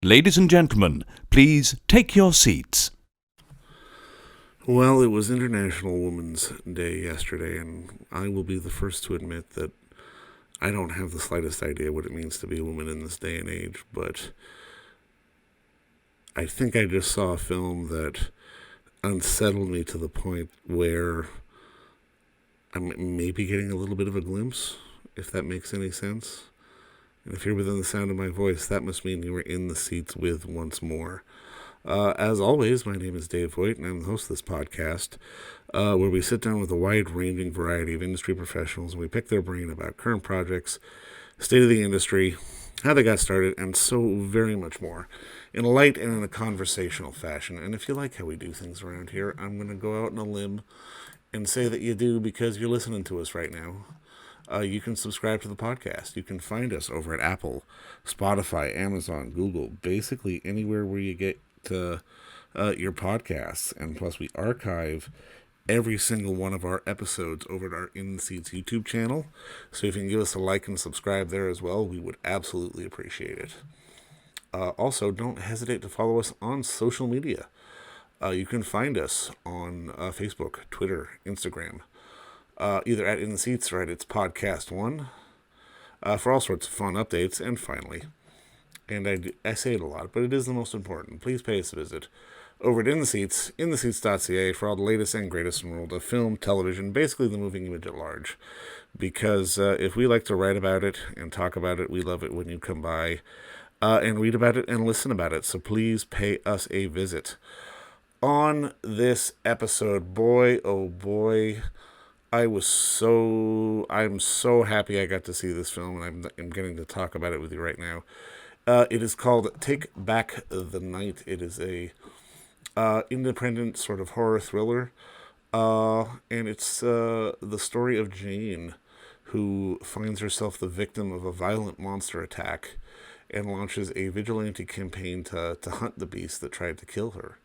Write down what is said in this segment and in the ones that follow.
Ladies and gentlemen, please take your seats. Well, it was International Women's Day yesterday, and I will be the first to admit that I don't have the slightest idea what it means to be a woman in this day and age, but I think I just saw a film that unsettled me to the point where I'm maybe getting a little bit of a glimpse, if that makes any sense. And if you're within the sound of my voice, that must mean you were in the seats with once more. As always, my name is Dave Voigt, and I'm the host of this podcast, where we sit down with a wide-ranging variety of industry professionals, and we pick their brain about current projects, state of the industry, how they got started, and so very much more, in a light and in a conversational fashion. And if you like how we do things around here, I'm going to go out on a limb and say that you do because you're listening to us right now. You can subscribe to the podcast. You can find us over at Apple, Spotify, Amazon, Google, basically anywhere where you get your podcasts. And plus, we archive every single one of our episodes over at our In the Seats YouTube channel. So if you can give us a like and subscribe there as well, we would absolutely appreciate it. Also, don't hesitate to follow us on social media. You can find us on Facebook, Twitter, Instagram, either at In the Seats or at It's Podcast One, for all sorts of fun updates. And finally, and I say it a lot, but it is the most important, please pay us a visit over at In the Seats, intheseats.ca, for all the latest and greatest in the world of film, television, basically the moving image at large. Because if we like to write about it and talk about it, we love it when you come by and read about it and listen about it. So please pay us a visit. On this episode, boy, oh boy, I'm so happy I got to see this film, and I'm getting to talk about it with you right now. It is called Take Back the Night. It is a independent sort of horror thriller, and it's the story of Jane, who finds herself the victim of a violent monster attack and launches a vigilante campaign to hunt the beast that tried to kill her.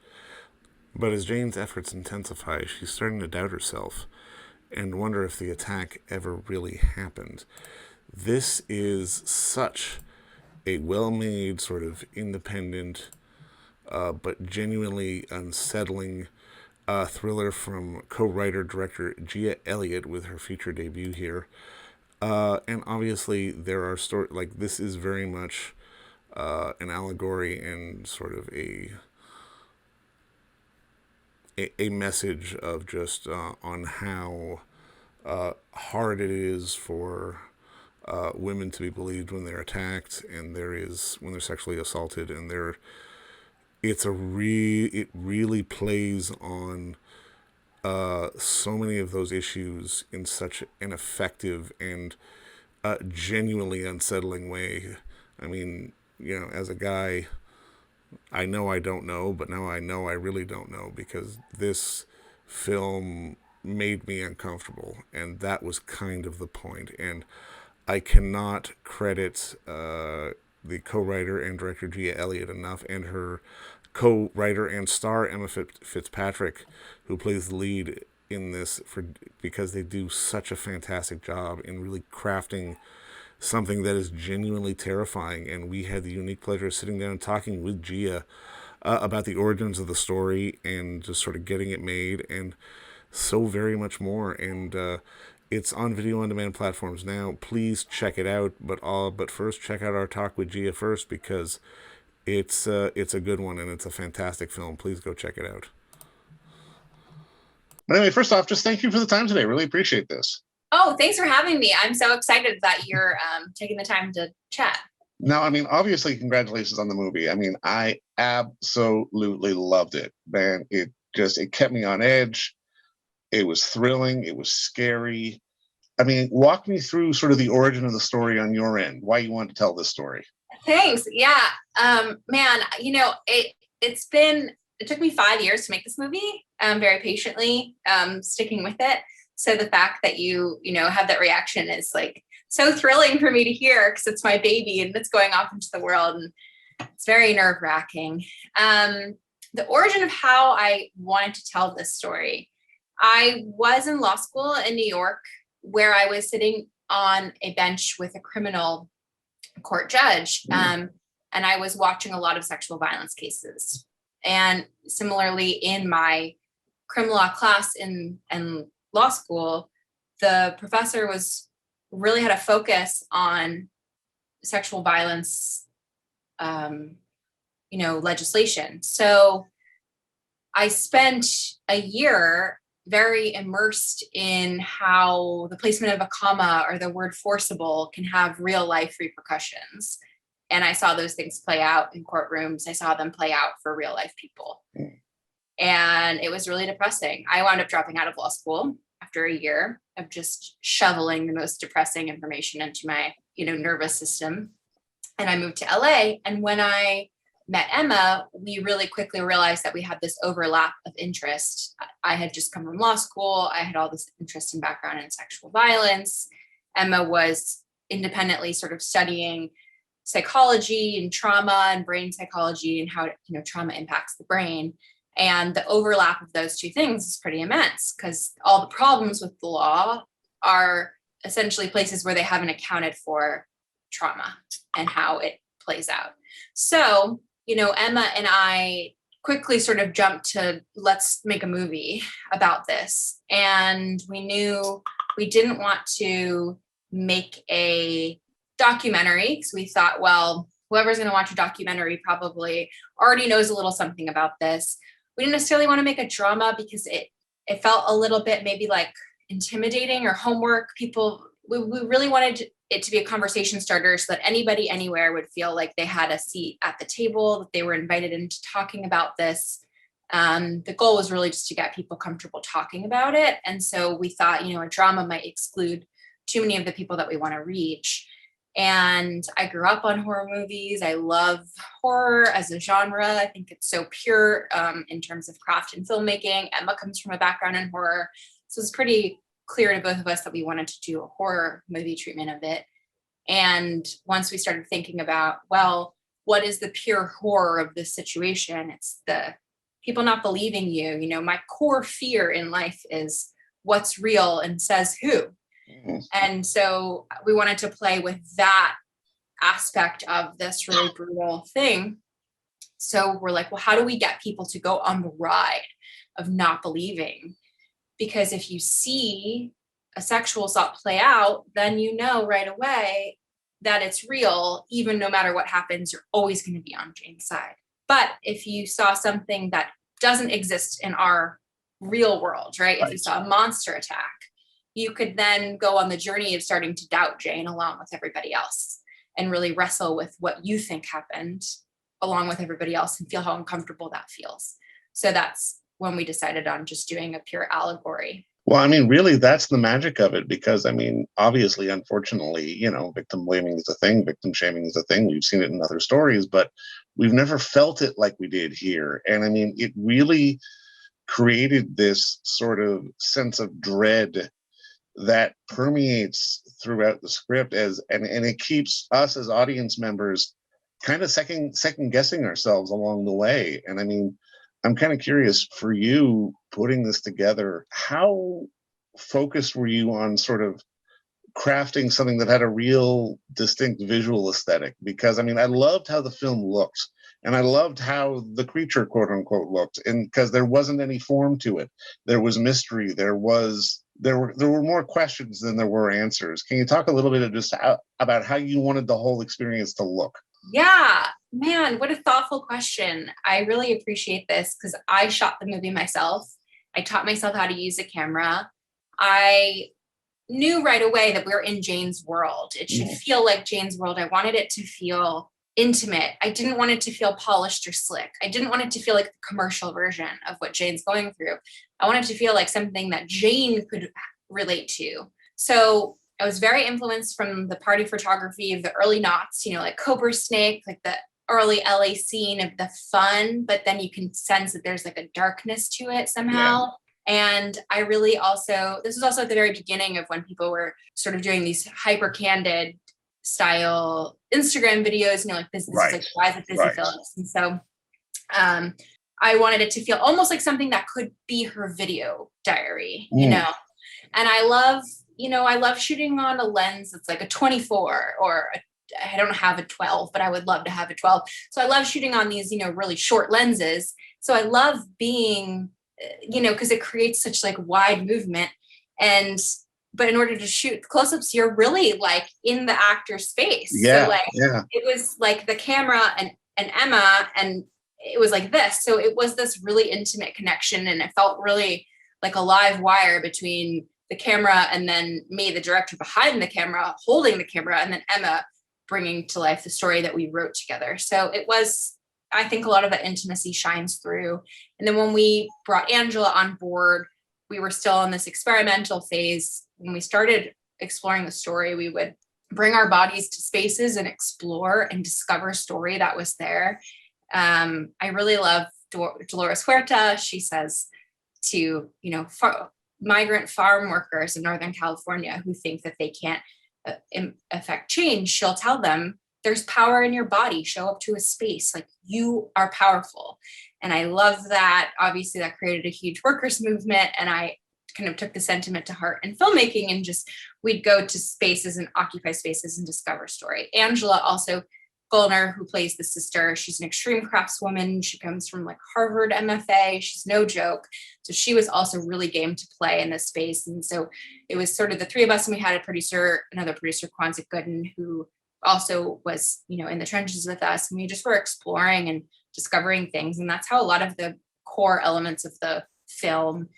But as Jane's efforts intensify, she's starting to doubt herself and wonder if the attack ever really happened. This is such a well-made, sort of independent, but genuinely unsettling thriller from co-writer-director Gia Elliott with her feature debut here. And obviously there are this is very much an allegory and sort of a message of just on how hard it is for women to be believed when they're attacked, and when they're sexually assaulted, and it really plays on so many of those issues in such an effective and genuinely unsettling way. I mean, as a guy, I know I don't know, but now I know I really don't know, because this film made me uncomfortable, and that was kind of the point. And I cannot credit the co-writer and director Gia Elliott enough, and her co-writer and star Emma Fitzpatrick, who plays the lead in this, because they do such a fantastic job in really crafting something that is genuinely terrifying. And we had the unique pleasure of sitting down and talking with Gia about the origins of the story and just sort of getting it made, and so very much more. And it's on video-on-demand platforms now. Please check it out. But first, check out our talk with Gia first, because it's a good one, and it's a fantastic film. Please go check it out. Anyway, first off, just thank you for the time today. Really appreciate this. Oh, thanks for having me. I'm so excited that you're taking the time to chat. Now, I mean, obviously, congratulations on the movie. I mean, I absolutely loved it, man. It kept me on edge. It was thrilling. It was scary. I mean, walk me through sort of the origin of the story on your end, why you wanted to tell this story. Thanks. Yeah. Man, it took me 5 years to make this movie, very patiently, sticking with it. So the fact that you have that reaction is like so thrilling for me to hear, because it's my baby and it's going off into the world, and it's very nerve-wracking. The origin of how I wanted to tell this story. I was in law school in New York, where I was sitting on a bench with a criminal court judge. and I was watching a lot of sexual violence cases. And similarly, in my crim law class in law school, the professor really had a focus on sexual violence, legislation. So I spent a year very immersed in how the placement of a comma or the word forcible can have real life repercussions. And I saw those things play out in courtrooms. I saw them play out for real life people. And it was really depressing. I wound up dropping out of law school after a year of just shoveling the most depressing information into my, nervous system. And I moved to LA. And when I met Emma, we really quickly realized that we had this overlap of interest. I had just come from law school. I had all this interest and background in sexual violence. Emma was independently sort of studying psychology and trauma and brain psychology and how, trauma impacts the brain. And the overlap of those two things is pretty immense because all the problems with the law are essentially places where they haven't accounted for trauma and how it plays out. So, Emma and I quickly sort of jumped to let's make a movie about this. And we knew we didn't want to make a documentary because we thought, well, whoever's going to watch a documentary probably already knows a little something about this. We didn't necessarily want to make a drama because it felt a little bit maybe like intimidating or homework. We really wanted it to be a conversation starter so that anybody anywhere would feel like they had a seat at the table, that they were invited into talking about this. The goal was really just to get people comfortable talking about it. And so we thought, a drama might exclude too many of the people that we want to reach. And I grew up on horror movies. I love horror as a genre. I think it's so pure in terms of craft and filmmaking. Emma comes from a background in horror. So it's pretty clear to both of us that we wanted to do a horror movie treatment of it. And once we started thinking about, well, what is the pure horror of this situation? It's the people not believing you. My core fear in life is what's real and says who. And so we wanted to play with that aspect of this really brutal thing. So we're like, well, how do we get people to go on the ride of not believing? Because if you see a sexual assault play out, then right away that it's real. Even no matter what happens, you're always going to be on Jane's side. But if you saw something that doesn't exist in our real world, right? If you saw a monster attack, you could then go on the journey of starting to doubt Jane along with everybody else and really wrestle with what you think happened along with everybody else and feel how uncomfortable that feels. So that's when we decided on just doing a pure allegory. Well, really, that's the magic of it, because, obviously, unfortunately, victim blaming is a thing, victim shaming is a thing. We've seen it in other stories, but we've never felt it like we did here. And it really created this sort of sense of dread that permeates throughout the script and it keeps us as audience members kind of second guessing ourselves along the way. And I'm kind of curious, for you putting this together, how focused were you on sort of crafting something that had a real distinct visual aesthetic? Because I loved how the film looked, and I loved how the creature, quote unquote, looked, and because there wasn't any form to it. There was mystery. There were more questions than there were answers. Can you talk a little bit just about how you wanted the whole experience to look? Yeah, man, what a thoughtful question. I really appreciate this because I shot the movie myself. I taught myself how to use a camera. I knew right away that we're in Jane's world. It should feel like Jane's world. I wanted it to feel intimate. I didn't want it to feel polished or slick. I didn't want it to feel like the commercial version of what Jane's going through. I wanted to feel like something that Jane could relate to. So I was very influenced from the party photography of the early noughts, like Cobra Snake, like the early LA scene of the fun, but then you can sense that there's like a darkness to it somehow. Yeah. And I really this was also at the very beginning of when people were sort of doing these hyper candid style Instagram videos, like this is like Rise of Busy Phillips. And so I wanted it to feel almost like something that could be her video diary, and I love shooting on a lens that's like a 24 or I don't have a 12, but I would love to have a 12. So I love shooting on these, really short lenses. So I love being, because it creates such like wide movement. But in order to shoot close-ups, you're really like in the actor's face. Yeah, So like it was like the camera and Emma, and it was like this. So it was this really intimate connection, and it felt really like a live wire between the camera and then me, the director behind the camera, holding the camera, and then Emma bringing to life the story that we wrote together. So it was, I think a lot of that intimacy shines through. And then when we brought Angela on board, we were still in this experimental phase. When we started exploring the story, we would bring our bodies to spaces and explore and discover story that was there. I really love Dolores Huerta. She says to, migrant farm workers in Northern California who think that they can't affect change, she'll tell them there's power in your body. Show up to a space, like you are powerful. And I love that. Obviously that created a huge workers movement. And I kind of took the sentiment to heart in filmmaking, and just, we'd go to spaces and occupy spaces and discover story. Angela also, Golner, who plays the sister, she's an extreme craftswoman. She comes from like Harvard MFA. She's no joke. So she was also really game to play in this space. And so it was sort of the three of us, and we had another producer, Kwanzaa Gooden, who also was, in the trenches with us. And we just were exploring and discovering things. And that's how a lot of the core elements of the film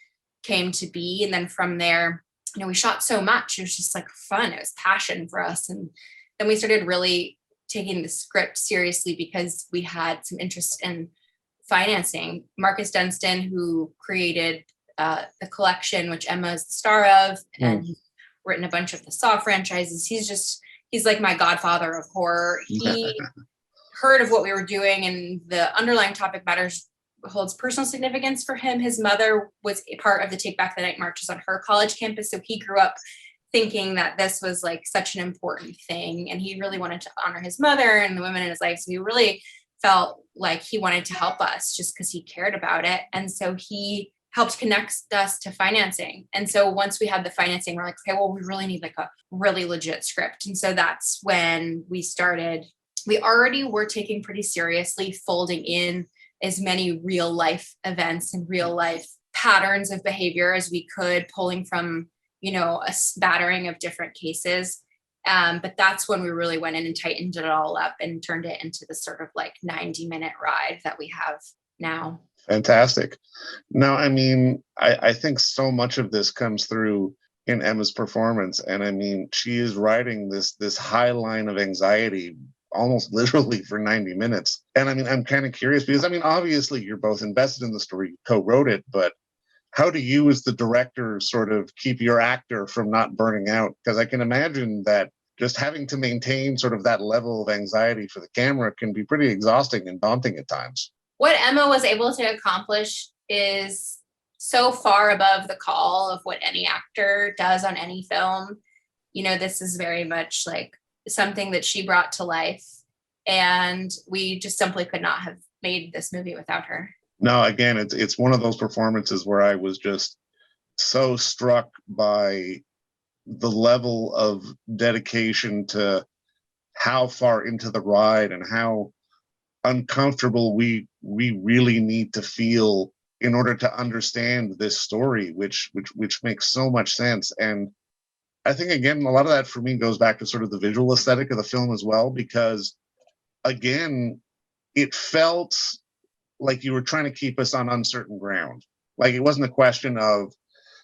came to be. And then from there, we shot so much. It was just like fun. It was passion for us. And then we started really taking the script seriously because we had some interest in financing. Marcus Dunstan, who created the collection, which Emma is the star of, and he's written a bunch of the Saw franchises. He's like my godfather of horror. He heard of what we were doing, and the underlying topic matters holds personal significance for him. His mother was a part of the Take Back the Night marches on her college campus. So he grew up thinking that this was like such an important thing, and he really wanted to honor his mother and the women in his life. So he really felt like he wanted to help us just because he cared about it. And so he helped connect us to financing. And so once we had the financing, we're like, okay, well, we really need like a really legit script. And so that's when we started. We already were taking pretty seriously folding in as many real life events and real life patterns of behavior as we could, pulling from, a spattering of different cases. But that's when we really went in and tightened it all up and turned it into the sort of like 90-minute ride that we have now. Fantastic. No, I think so much of this comes through in Emma's performance. And she is riding this high line of anxiety almost literally for 90 minutes. And I'm kind of curious because obviously you're both invested in the story, you co-wrote it, but how do you as the director sort of keep your actor from not burning out? Because I can imagine that just having to maintain sort of that level of anxiety for the camera can be pretty exhausting and daunting at times. What Emma was able to accomplish is so far above the call of what any actor does on any film. This is very much like something that she brought to life, and we just simply could not have made this movie without her. No, again, it's one of those performances where I was just so struck by the level of dedication to how far into the ride and how uncomfortable we really need to feel in order to understand this story, which makes so much sense. And I think, again, a lot of that for me goes back to sort of the visual aesthetic of the film as well, because, again, it felt like you were trying to keep us on uncertain ground. Like it wasn't a question of,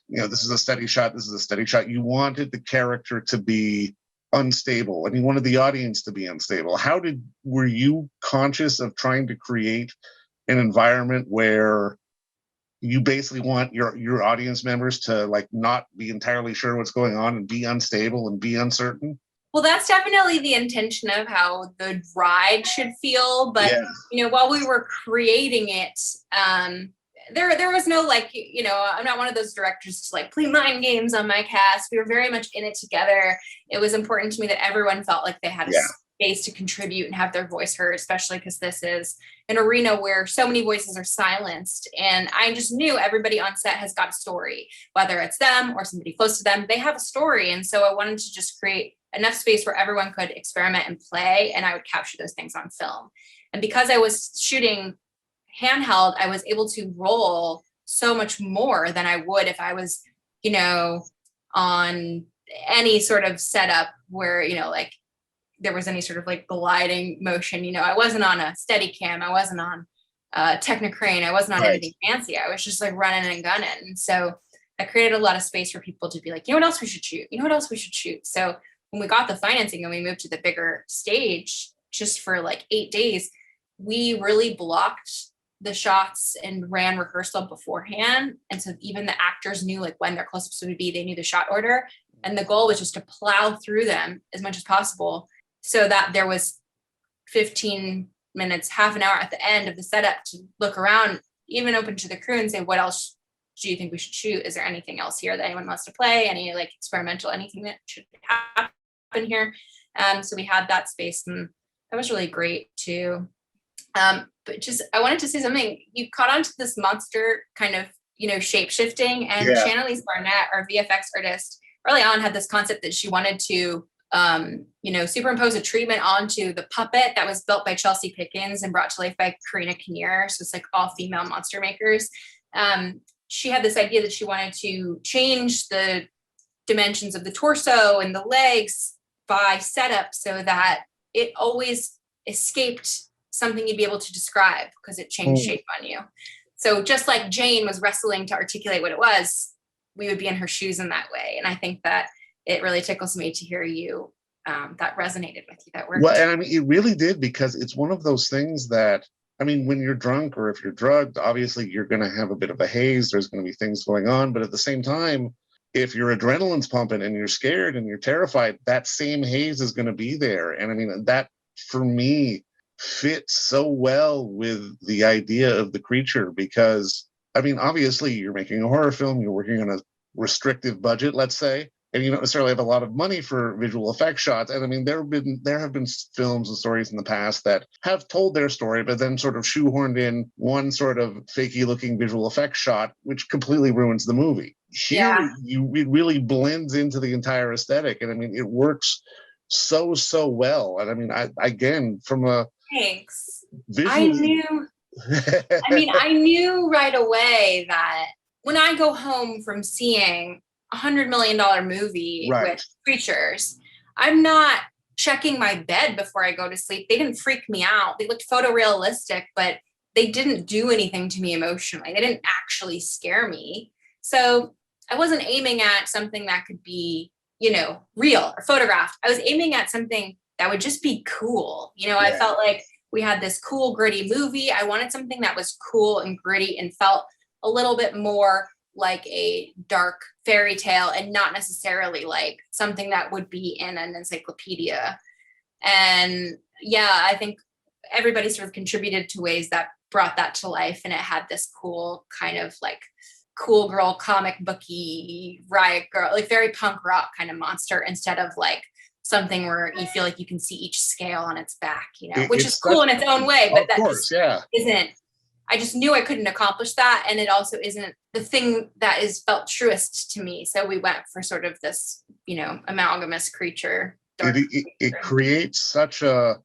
this is a steady shot, this is a steady shot. You wanted the character to be unstable, and you wanted the audience to be unstable. Were you conscious of trying to create an environment where you basically want your audience members to like not be entirely sure what's going on and be unstable and be uncertain? Well, that's definitely the intention of how the ride should feel. But, while we were creating it, there was no like, I'm not one of those directors to like play mind games on my cast. We were very much in it together. It was important to me that everyone felt like they had space to contribute and have their voice heard, especially because this is an arena where so many voices are silenced. And I just knew everybody on set has got a story, whether it's them or somebody close to them, they have a story. And so I wanted to just create enough space where everyone could experiment and play, and I would capture those things on film. And because I was shooting handheld, I was able to roll so much more than I would if I was, you know, on any sort of setup where, you know, like there was any sort of like gliding motion. You know, I wasn't on a steady cam, I wasn't on Technicrane, I wasn't on anything fancy. I was just like running and gunning. And so I created a lot of space for people to be like, you know what else we should shoot? You know what else we should shoot? So when we got the financing and we moved to the bigger stage, just for like 8 days, we really blocked the shots and ran rehearsal beforehand. And so even the actors knew like when their close-ups would be, they knew the shot order. And the goal was just to plow through them as much as possible so that there was 15 minutes, half an hour at the end of the setup to look around, even open to the crew and say, what else do you think we should shoot? Is there anything else here that anyone wants to play? Any like experimental, anything that should happen here? So we had that space, and that was really great too. But just, I wanted to say something. You caught on to this monster kind of, you know, shape shifting, and Shannalise Barnett, our VFX artist, early on had this concept that she wanted to, you know, superimpose a treatment onto the puppet that was built by Chelsea Pickens and brought to life by Karina Kinnear. So it's like all female monster makers. She had this idea that she wanted to change the dimensions of the torso and the legs by setup so that it always escaped something you'd be able to describe because it changed shape on you. So just like Jane was wrestling to articulate what it was, we would be in her shoes in that way. And I think that it really tickles me to hear you, that resonated with you, that worked. Well, and I mean, it really did, because it's one of those things that, I mean, when you're drunk or if you're drugged, obviously you're going to have a bit of a haze. There's going to be things going on. But at the same time, if your adrenaline's pumping and you're scared and you're terrified, that same haze is going to be there. And I mean, that for me fits so well with the idea of the creature, because I mean, obviously you're making a horror film, you're working on a restrictive budget, let's say, and you don't necessarily have a lot of money for visual effects shots. And I mean, there have been films and stories in the past that have told their story, but then sort of shoehorned in one sort of fakey looking visual effects shot, which completely ruins the movie. Here, it really blends into the entire aesthetic. And I mean, it works so well. And I mean, again, from a Thanks. visually, I knew right away that when I go home from seeing $100 million movie with creatures, I'm not checking my bed before I go to sleep. They didn't freak me out. They looked photorealistic, but they didn't do anything to me emotionally. They didn't actually scare me. So I wasn't aiming at something that could be, you know, real or photographed. I was aiming at something that would just be cool. You know, I felt like we had this cool, gritty movie. I wanted something that was cool and gritty and felt a little bit more like a dark fairy tale and not necessarily like something that would be in an encyclopedia. And I think everybody sort of contributed to ways that brought that to life. And it had this cool kind of like cool girl comic booky riot girl, like very punk rock kind of monster, instead of like something where you feel like you can see each scale on its back, you know, which is cool in its own way, but that isn't, I just knew I couldn't accomplish that. And it also isn't the thing that is felt truest to me. So we went for sort of this, you know, amalgamous creature. It creates such a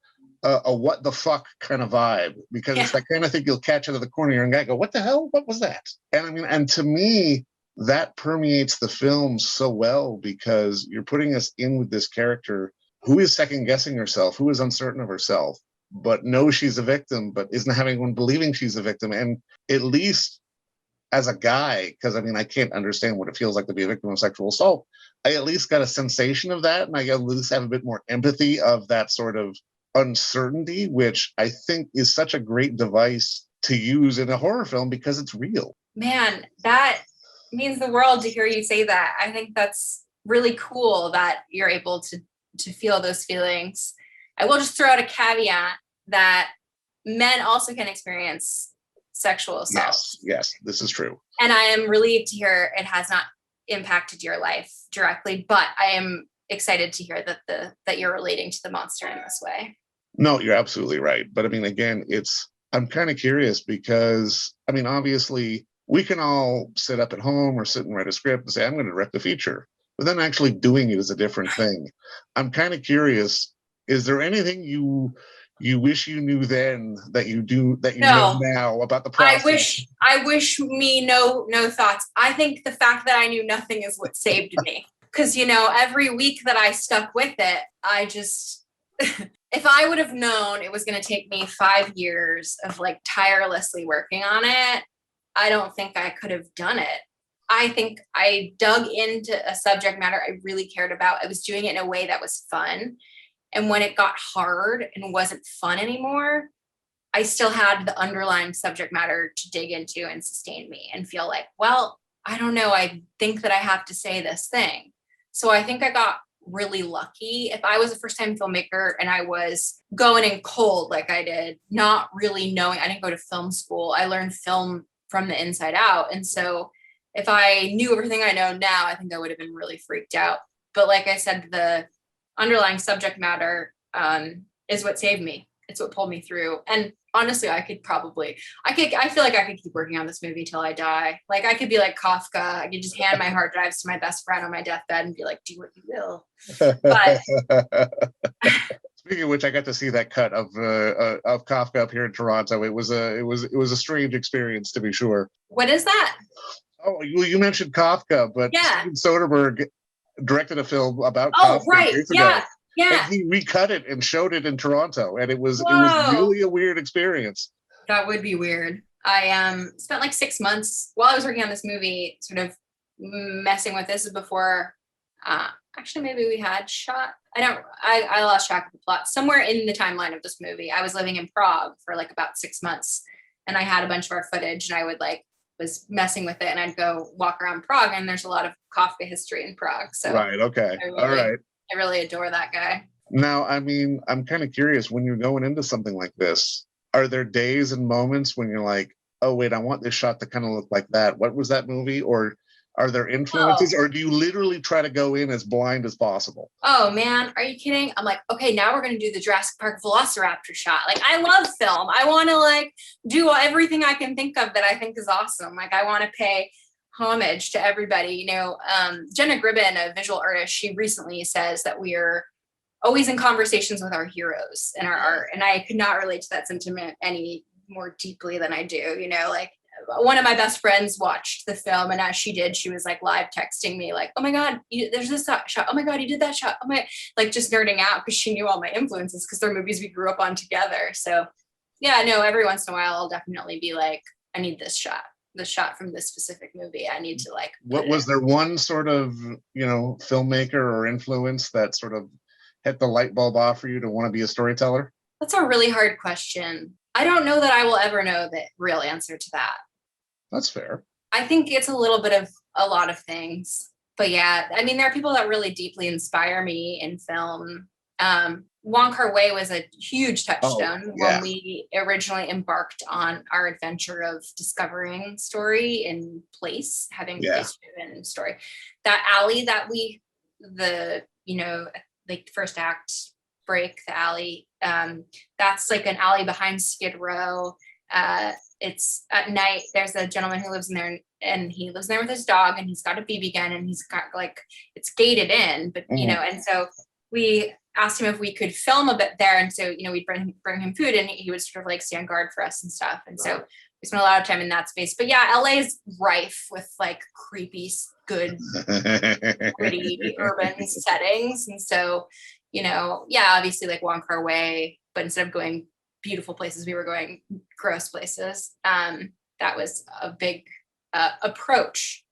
what the fuck kind of vibe, because it's that kind of thing you'll catch out of the corner of your eye and go, what the hell? What was that? And I mean, and to me, that permeates the film so well, because you're putting us in with this character who is second guessing herself, who is uncertain of herself, but knows she's a victim, but isn't having anyone believing she's a victim. And at least as a guy, because I mean, I can't understand what it feels like to be a victim of sexual assault, I at least got a sensation of that. And I at least have a bit more empathy of that sort of uncertainty, which I think is such a great device to use in a horror film because it's real. Man, that means the world to hear you say that. I think that's really cool that you're able to feel those feelings. I will just throw out a caveat that men also can experience sexual assault. Yes, this is true. And I am relieved to hear it has not impacted your life directly, but I am excited to hear that you're relating to the monster in this way. No, you're absolutely right. But I mean, again, I'm kind of curious because, I mean, obviously we can all sit up at home or sit and write a script and say, I'm going to direct a feature, but then actually doing it is a different thing. I'm kind of curious, is there anything you wish you knew then that you know now about the process? I wish me no thoughts. I think the fact that I knew nothing is what saved me. Because, every week that I stuck with it, I just, if I would have known it was going to take me 5 years of like tirelessly working on it, I don't think I could have done it. I think I dug into a subject matter I really cared about. I was doing it in a way that was fun. And when it got hard and wasn't fun anymore, I still had the underlying subject matter to dig into and sustain me and feel like, well, I don't know. I think that I have to say this thing. So I think I got really lucky. If I was a first-time filmmaker and I was going in cold like I did, not really knowing, I didn't go to film school. I learned film from the inside out. And so if I knew everything I know now, I think I would have been really freaked out. But like I said, the underlying subject matter is what saved me. It's what pulled me through. And honestly, I feel like I could keep working on this movie till I die. Like I could be like Kafka. I could just hand my hard drives to my best friend on my deathbed and be like, do what you will. But speaking of which, I got to see that cut of Kafka up here in Toronto. It was a strange experience, to be sure. What is that? Oh, you mentioned Kafka, but yeah. Steven Soderbergh directed a film about Kafka right. Years yeah. ago. Yeah. And he recut it and showed it in Toronto. And it was really a weird experience. That would be weird. I spent like 6 months while I was working on this movie, sort of messing with this before actually maybe we had shot. I lost track of the plot. Somewhere in the timeline of this movie, I was living in Prague for like about 6 months and I had a bunch of our footage and I would was messing with it and I'd go walk around Prague and there's a lot of Kafka history in Prague. So right. Okay. All right. I really adore that guy. Now, I mean, I'm kind of curious when you're going into something like this, are there days and moments when you're like, oh, wait, I want this shot to kind of look like that. What was that movie? Or are there influences or do you literally try to go in as blind as possible? Oh man, are you kidding? I'm like, okay, now we're going to do the Jurassic Park Velociraptor shot. Like I love film. I want to do everything I can think of that I think is awesome. Like I want to pay homage to everybody. Jenna Gribben, a visual artist, she recently says that we are always in conversations with our heroes in our art. And I could not relate to that sentiment any more deeply than I do. One of my best friends watched the film and as she did, she was live texting me oh my God, there's this shot. Oh my God, you did that shot. Oh my, just nerding out because she knew all my influences because they're movies we grew up on together. So yeah, no, every once in a while I'll definitely be like, I need this shot. The shot from this specific movie. I need to what was there one sort of, filmmaker or influence that sort of hit the light bulb off for you to want to be a storyteller? That's a really hard question. I don't know that I will ever know the real answer to that. That's fair. I think it's a little bit of a lot of things, but yeah, I mean, there are people that really deeply inspire me in film. Wong Kar-wai was a huge touchstone when we originally embarked on our adventure of discovering story in place, having place-driven story. That alley that the first act break, the alley, that's an alley behind Skid Row. It's at night, there's a gentleman who lives in there and he lives there with his dog and he's got a BB gun and he's got it's gated in, but and so we asked him if we could film a bit there. And so, we'd bring him food and he would sort of stand guard for us and stuff. And so we spent a lot of time in that space. But yeah, LA is rife with creepy, good, pretty urban settings. And so, obviously Wong Kar-wai, but instead of going beautiful places, we were going gross places. That was a big approach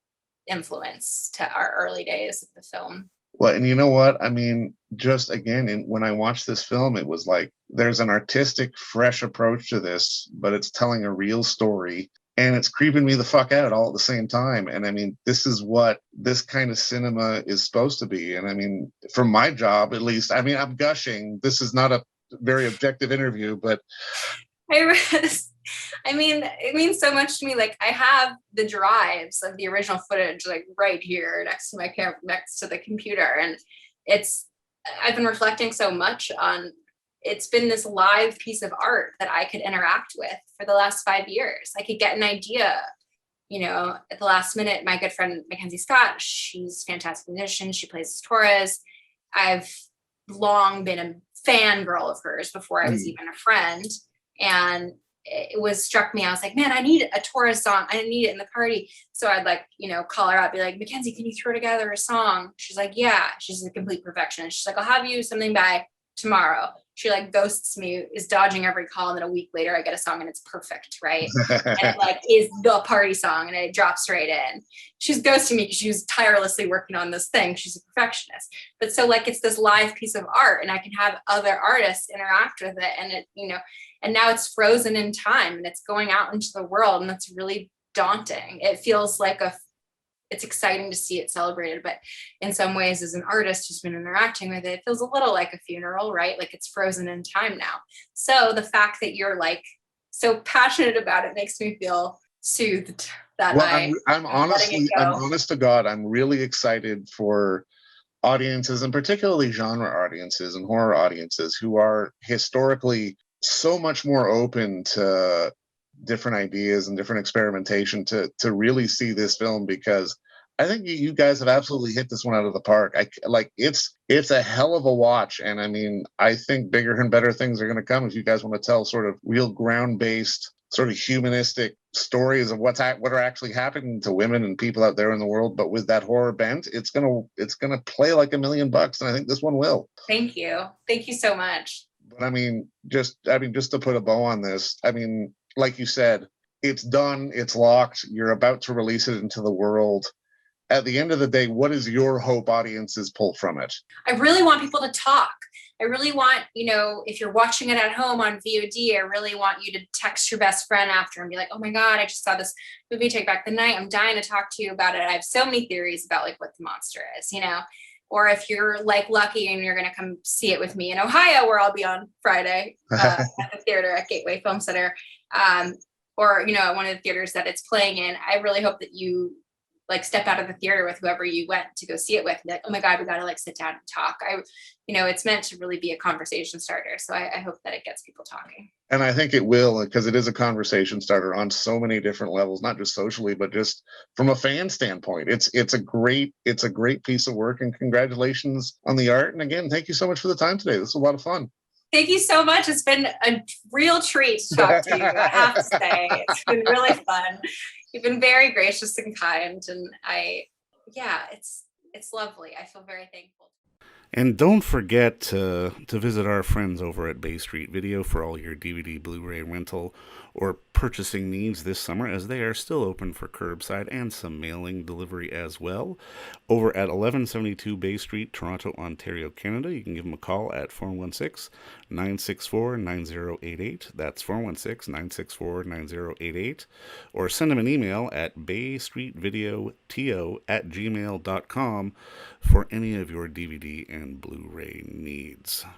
influence to our early days of the film. Well, and you know what? I mean, just again, when I watched this film, it was there's an artistic, fresh approach to this, but it's telling a real story and it's creeping me the fuck out all at the same time. And I mean, this is what this kind of cinema is supposed to be. And I mean, from my job, at least, I mean, I'm gushing. This is not a very objective interview, but I mean, it means so much to me. I have the drives of the original footage, right here next to my camera, next to the computer. And I've been reflecting so much on, it's been this live piece of art that I could interact with for the last 5 years. I could get an idea, at the last minute. My good friend, Mackenzie Scott, she's a fantastic musician. She plays Torres. I've long been a fangirl of hers before I was even a friend. And it was struck me. I was like, man, I need a Torres song. I need it in the party. So I'd call her up, be like, Mackenzie, can you throw together a song? She's like, yeah. She's a complete perfectionist. She's like, I'll have you something by tomorrow. She ghosts me, is dodging every call, and then a week later I get a song and it's perfect, right? And is the party song, and it drops right in. She's ghosting me because she was tirelessly working on this thing. She's a perfectionist. But so it's this live piece of art, and I can have other artists interact with it, and it, and now it's frozen in time and it's going out into the world, and that's really daunting. It feels like it's exciting to see it celebrated, but in some ways, as an artist who's been interacting with it, it feels a little like a funeral, right? It's frozen in time now. So the fact that you're so passionate about it makes me feel soothed that I'm honest to God, I'm really excited for audiences, and particularly genre audiences and horror audiences, who are historically so much more open to different ideas and different experimentation, to really see this film, because I think you guys have absolutely hit this one out of the park. It's a hell of a watch, and I mean, I think bigger and better things are going to come if you guys want to tell sort of real ground-based, sort of humanistic stories of what are actually happening to women and people out there in the world, but with that horror bent. It's gonna play like $1 million, and I think this one will. Thank you so much. But I mean, just to put a bow on this, I mean, like you said, it's done, it's locked, you're about to release it into the world. At the end of the day, what is your hope audiences pull from it? I really want people to talk. I really want, if you're watching it at home on VOD, I really want you to text your best friend after and be like, oh my God, I just saw this movie, Take Back the Night. I'm dying to talk to you about it. I have so many theories about what the monster is, Or if you're lucky and you're going to come see it with me in Ohio, where I'll be on Friday at the theater at Gateway Film Center, or, at one of the theaters that it's playing in. I really hope that you step out of the theater with whoever you went to go see it with, and oh my God, we got to sit down and talk. It's meant to really be a conversation starter. So I hope that it gets people talking. And I think it will, because it is a conversation starter on so many different levels, not just socially, but just from a fan standpoint. It's a great piece of work, and congratulations on the art. And again, thank you so much for the time today. This was a lot of fun. Thank you so much. It's been a real treat to talk to you, I have to say. It's been really fun. You've been very gracious and kind, and it's lovely. I feel very thankful. And don't forget to visit our friends over at Bay Street Video for all your DVD, Blu-ray rental, or purchasing needs this summer, as they are still open for curbside and some mailing delivery as well. Over at 1172 Bay Street, Toronto, Ontario, Canada, you can give them a call at 416-964-9088. That's 416-964-9088. Or send them an email at baystreetvideoto@gmail.com for any of your DVD and Blu-ray needs.